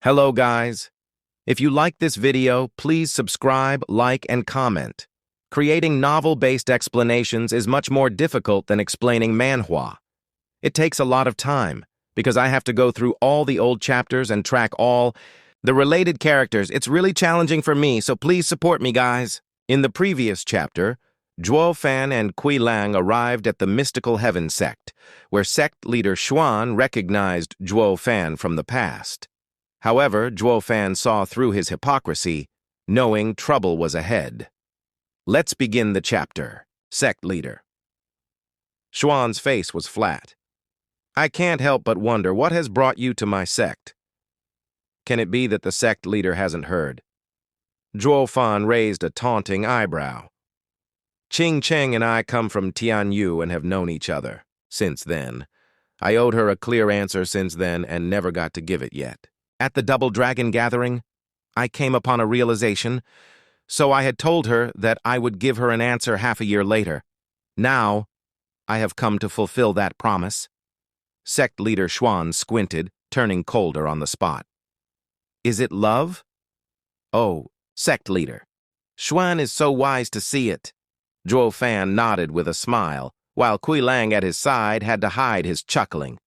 Hello guys. If you like this video, please subscribe, like, and comment. Creating novel-based explanations is much more difficult than explaining manhwa. It takes a lot of time, because I have to go through all the old chapters and track all the related characters. It's really challenging for me, so please support me, guys. In the previous chapter, Zhuo Fan and Kui Lang arrived at the Mystical Heaven sect, where sect leader Xuan recognized Zhuo Fan from the past. However, Zhuo Fan saw through his hypocrisy, knowing trouble was ahead. Let's begin the chapter. Sect leader. Xuan's face was flat. I can't help but wonder what has brought you to my sect. Can it be that the sect leader hasn't heard? Zhuo Fan raised a taunting eyebrow. Qing Cheng and I come from Tianyu and have known each other since then. I owed her a clear answer since then and never got to give it yet. At the Double Dragon gathering, I came upon a realization, so I had told her that I would give her an answer half a year later. Now, I have come to fulfill that promise. Sect leader Xuan squinted, turning colder on the spot. Is it love? Oh, sect leader. Xuan is so wise to see it. Zhuo Fan nodded with a smile, while Kui Lang at his side had to hide his chuckling.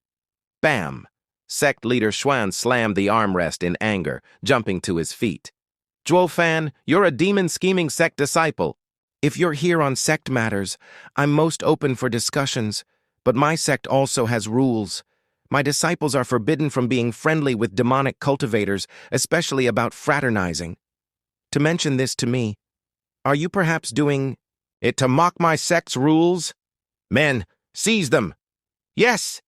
Bam! Sect leader Xuan slammed the armrest in anger, jumping to his feet. Zhuo Fan, you're a demon-scheming sect disciple. If you're here on sect matters, I'm most open for discussions, but my sect also has rules. My disciples are forbidden from being friendly with demonic cultivators, especially about fraternizing. To mention this to me, are you perhaps doing it to mock my sect's rules? Men, seize them! Yes!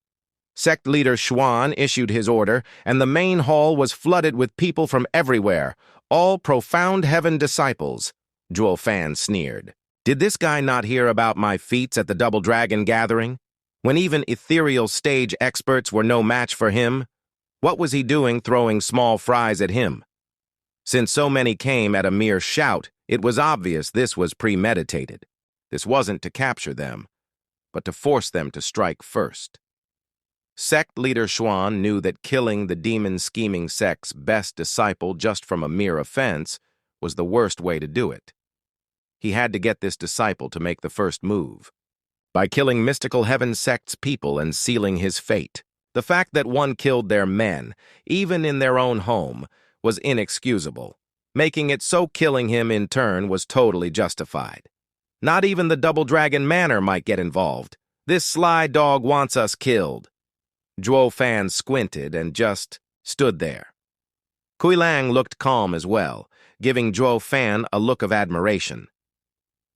Sect leader Xuan issued his order, and the main hall was flooded with people from everywhere, all profound heaven disciples. Zhuo Fan sneered. Did this guy not hear about my feats at the Double Dragon gathering? When even ethereal stage experts were no match for him? What was he doing throwing small fries at him? Since so many came at a mere shout, it was obvious this was premeditated. This wasn't to capture them, but to force them to strike first. Sect leader Xuan knew that killing the demon-scheming sect's best disciple just from a mere offense was the worst way to do it. He had to get this disciple to make the first move. By killing Mystical Heaven sect's people and sealing his fate, the fact that one killed their men, even in their own home, was inexcusable, making it so killing him in turn was totally justified. Not even the Double Dragon Manor might get involved. This sly dog wants us killed. Zhuo Fan squinted and just stood there. Kui Lang looked calm as well, giving Zhuo Fan a look of admiration.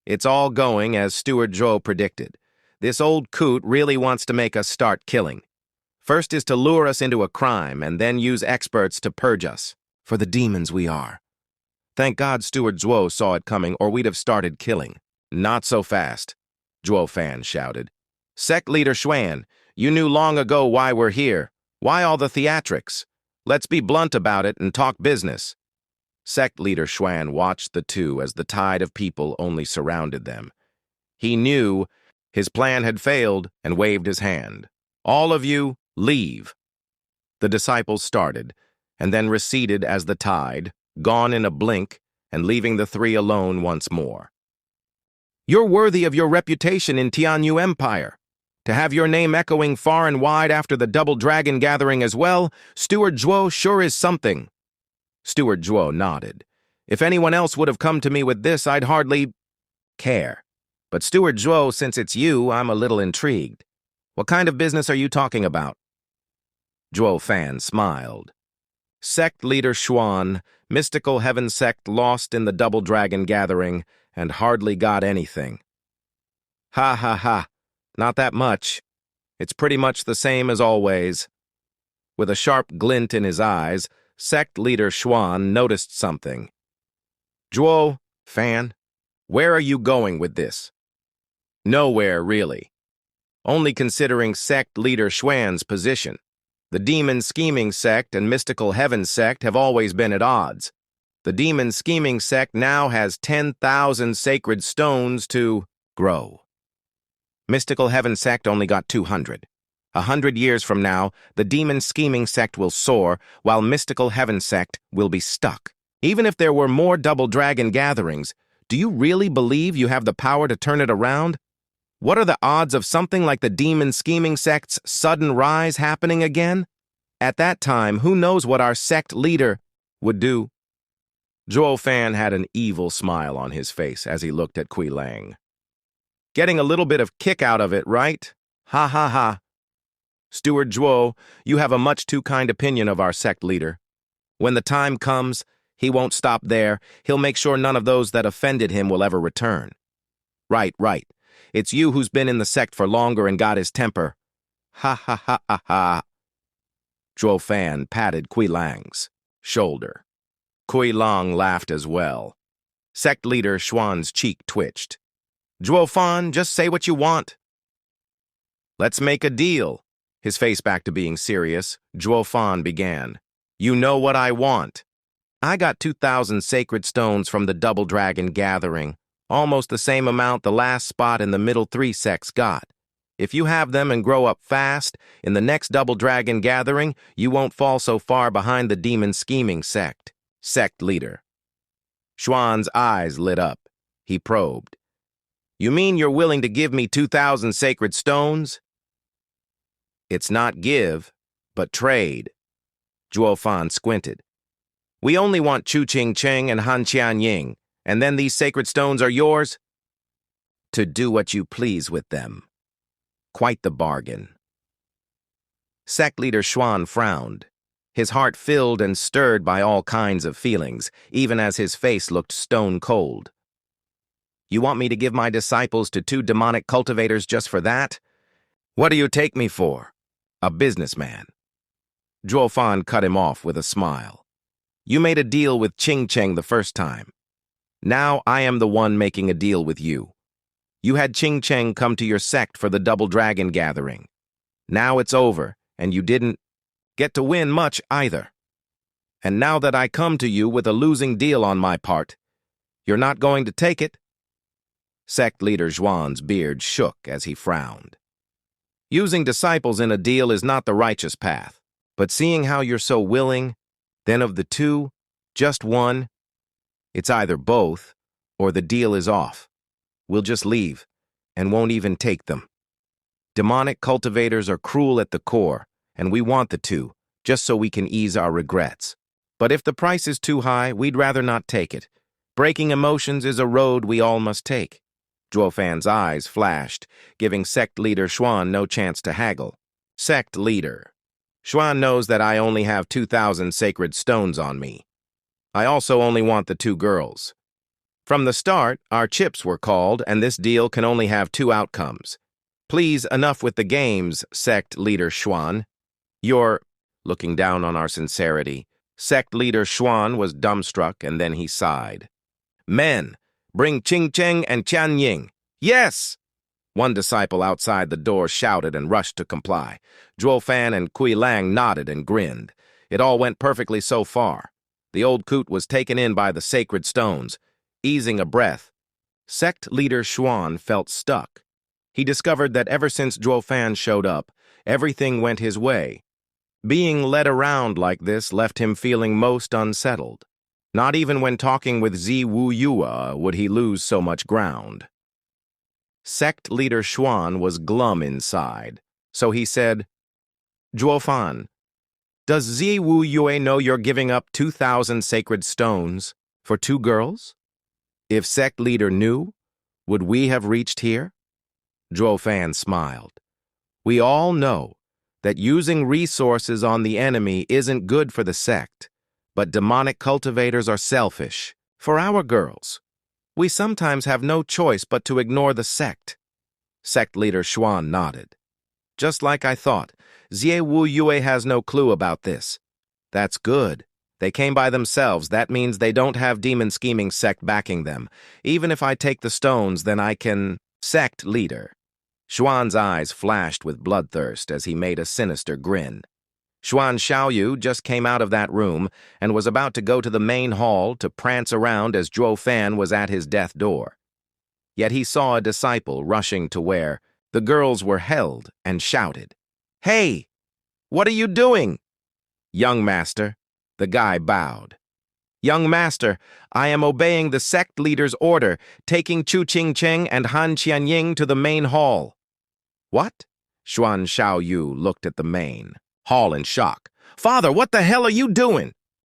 It's all going as Steward Zhuo predicted. This old coot really wants to make us start killing. First is to lure us into a crime and then use experts to purge us, for the demons we are. Thank God Steward Zhuo saw it coming or we'd have started killing. Not so fast, Zhuo Fan shouted. Sect leader Xuan, you knew long ago why we're here. Why all the theatrics? Let's be blunt about it and talk business. Sect leader Xuan watched the two as the tide of people only surrounded them. He knew his plan had failed and waved his hand. All of you, leave. The disciples started, and then receded as the tide, gone in a blink, and leaving the three alone once more. You're worthy of your reputation in Tianyu Empire. To have your name echoing far and wide after the Double Dragon gathering as well, Steward Zhuo sure is something. Steward Zhuo nodded. If anyone else would have come to me with this, I'd hardly care. But Steward Zhuo, since it's you, I'm a little intrigued. What kind of business are you talking about? Zhuo Fan smiled. Sect leader Xuan, Mystical Heaven sect lost in the Double Dragon gathering and hardly got anything. Ha ha ha. Not that much. It's pretty much the same as always. With a sharp glint in his eyes, sect leader Xuan noticed something. Zhuo Fan, where are you going with this? Nowhere, really. Only considering sect leader Xuan's position. The demon-scheming sect and Mystical Heaven sect have always been at odds. The demon-scheming sect now has 10,000 sacred stones to grow. Mystical Heaven sect only got 200. 100 years from now, the demon scheming sect will soar, while mystical heaven sect will be stuck. Even if there were more double dragon gatherings, do you really believe you have the power to turn it around? What are the odds of something like the demon scheming sect's sudden rise happening again? At that time, who knows what our sect leader would do? Zhuo Fan had an evil smile on his face as he looked at Kui Lang. Getting a little bit of kick out of it, right? Ha ha ha. Steward Zhuo, you have a much too kind opinion of our sect leader. When the time comes, he won't stop there. He'll make sure none of those that offended him will ever return. Right. It's you who's been in the sect for longer and got his temper. Ha ha ha ha ha. Zhuo Fan patted Kui Lang's shoulder. Kui Lang laughed as well. Sect leader Xuan's cheek twitched. Zhuo Fan, just say what you want. Let's make a deal. His face back to being serious, Zhuo Fan began. You know what I want. I got 2,000 sacred stones from the Double Dragon Gathering, almost the same amount the last spot in the middle 3 sects got. If you have them and grow up fast, in the next Double Dragon Gathering, you won't fall so far behind the demon scheming sect. Sect leader. Xuan's eyes lit up. He probed. You mean you're willing to give me 2,000 sacred stones? It's not give, but trade. Zhuo Fan squinted. We only want Chu Qing Cheng and Han Qianying, and then these sacred stones are yours? To do what you please with them. Quite the bargain. Sect leader Xuan frowned, his heart filled and stirred by all kinds of feelings, even as his face looked stone cold. You want me to give my disciples to 2 demonic cultivators just for that? What do you take me for? A businessman. Zhuo Fan cut him off with a smile. You made a deal with Qing Cheng the first time. Now I am the one making a deal with you. You had Qing Cheng come to your sect for the Double Dragon Gathering. Now it's over, and you didn't get to win much either. And now that I come to you with a losing deal on my part, you're not going to take it? Sect leader Zhuan's beard shook as he frowned. Using disciples in a deal is not the righteous path, but seeing how you're so willing, then of the 2, just one, it's either both or the deal is off. We'll just leave and won't even take them. Demonic cultivators are cruel at the core, and we want the 2, just so we can ease our regrets. But if the price is too high, we'd rather not take it. Breaking emotions is a road we all must take. Zhuo Fan's eyes flashed, giving sect leader Xuan no chance to haggle. Sect leader. Xuan knows that I only have 2,000 sacred stones on me. I also only want the 2 girls. From the start, our chips were called, and this deal can only have 2 outcomes. Please, enough with the games, sect leader Xuan. You're looking down on our sincerity. Sect leader Xuan was dumbstruck, and then he sighed. Men, bring Qing Cheng and Qianying. Yes! One disciple outside the door shouted and rushed to comply. Zhuo Fan and Kui Lang nodded and grinned. It all went perfectly so far. The old coot was taken in by the sacred stones. Easing a breath, sect leader Xuan felt stuck. He discovered that ever since Zhuo Fan showed up, everything went his way. Being led around like this left him feeling most unsettled. Not even when talking with Zi Wu Yua would he lose so much ground. Sect leader Xuan was glum inside, so he said, Zhuo Fan, does Zi Wu Yue know you're giving up 2,000 sacred stones for 2 girls? If sect leader knew, would we have reached here? Zhuo Fan smiled. We all know that using resources on the enemy isn't good for the sect. But demonic cultivators are selfish. For our girls, we sometimes have no choice but to ignore the sect. Sect leader Xuan nodded. Just like I thought, Zie Wu Yue has no clue about this. That's good. They came by themselves. That means they don't have demon scheming sect backing them. Even if I take the stones, then I can... Sect leader. Xuan's eyes flashed with bloodthirst as he made a sinister grin. Xuan Xiaoyu just came out of that room and was about to go to the main hall to prance around as Zhuo Fan was at his death door. Yet he saw a disciple rushing to where the girls were held and shouted, Hey, what are you doing? Young master, the guy bowed. Young master, I am obeying the sect leader's order, taking Chu Ching Cheng and Han Qianying to the main hall. What? Xuan Xiaoyu looked at the main hall in shock. Father, what the hell are you doing?